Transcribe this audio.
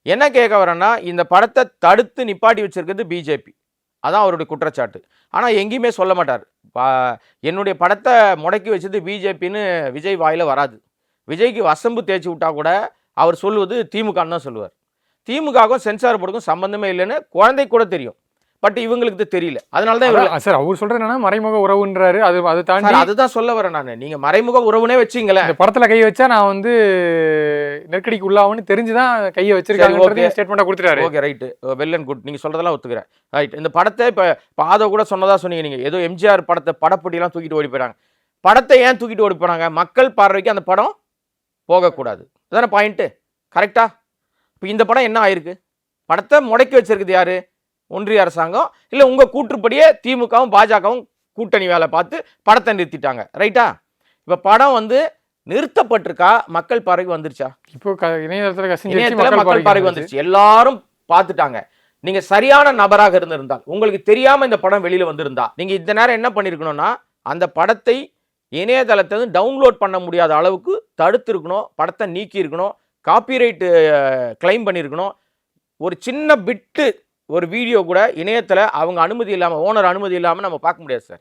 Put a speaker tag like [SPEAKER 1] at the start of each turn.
[SPEAKER 1] என்ன கேட்க வரேன்னா, இந்த படத்த தடுத்து நிப்பாட்டி வச்சிருக்கிறது பிஜேபி. அதான் அவருடைய குற்றச்சாட்டு. ஆனா எங்கேயுமே சொல்ல மாட்டாரு. ப என்னுடைய படத்த முடக்கி வச்சது பிஜேபின்னு விஜய் வாயில வராது. விஜய்க்கு வசம்பு தேய்ச்சு விட்டா கூட, அவர் சொல்லுவது திமுகன்னு தான் சொல்லுவார். திமுகவுக்கும் சென்சார் போர்டுக்கும் சம்பந்தமே இல்லைன்னு குழந்தைக்கு கூட தெரியும். பட் இவங்களுக்கு தெரியல. அதனால தான் இவங்க
[SPEAKER 2] சார் அவர் சொல்றது என்னன்னா மறைமுக உறவுன்றாரு. அதை தாண்டி
[SPEAKER 1] சார் அதுதான் சொல்ல வரேன் நானு. நீங்க மறைமுக உறவுனே வச்சீங்களேன்.
[SPEAKER 2] இந்த படத்துல கை வச்சா நான் வந்து நெருக்கடிக்கு உள்ளாகும்னு தெரிஞ்சுதான் கையை வச்சிருக்காங்கன்றதை ஸ்டேட்மெண்டா கொடுத்துட்டாரு.
[SPEAKER 1] Okay right. Well and good. நீங்க சொல்றதெல்லாம் ஒத்துக்கிறேன். ரைட். இந்த படத்தை இப்ப ஆதவ் கூட சொன்னதா சொன்னீங்க நீங்க. ஏதோ எம்ஜிஆர் படத்தை படப்பட்டியெல்லாம் தூக்கிட்டு ஓடி போயிட்டாங்க. படத்தை ஏன் தூக்கிட்டு ஓடி போனாங்க? மக்கள் பார்வைக்கு அந்த படம் போகக்கூடாது. அதான பாயிண்ட். கரெக்டா? இப்போ இந்த படம் என்ன ஆயிருக்கு? படத்தை முடக்கி வச்சிருக்குது யாரு? ஒன்றிய அரசாங்கம். இல்ல உங்க கூற்றுப்படியே திமுகவும் பாஜகவும் கூட்டணி வேலை பார்த்து படத்தை நிறுத்திட்டாங்க. ரைட்டா? இப்ப படம் வந்து நிறுத்தப்பட்டிருக்கா? மக்கள் பார்வைக்கு வந்துருச்சா?
[SPEAKER 2] இப்போ இணையதளத்துல
[SPEAKER 1] மக்கள் பார்வைக்கு வந்துருச்சு. எல்லாரும் பார்த்துட்டாங்க. நீங்க சரியான நபராக இருந்திருந்தால், உங்களுக்கு தெரியாம இந்த படம் வெளியில வந்திருந்தா, நீங்க இந்த நேரம் என்ன பண்ணிருக்கணும்னா, அந்த படத்தை இணையதளத்தை டவுன்லோட் பண்ண முடியாத அளவுக்கு தடுத்து இருக்கணும். படத்தை நீக்கி இருக்கணும். காப்பிரைட் கிளைம் பண்ணியிருக்கணும். ஒரு சின்ன பிட்டு ஒரு வீடியோ கூட இணையத்தில் அவங்க அனுமதி இல்லாமல், ஓனர் அனுமதி இல்லாமல் நம்ம பார்க்க முடியாது சார்.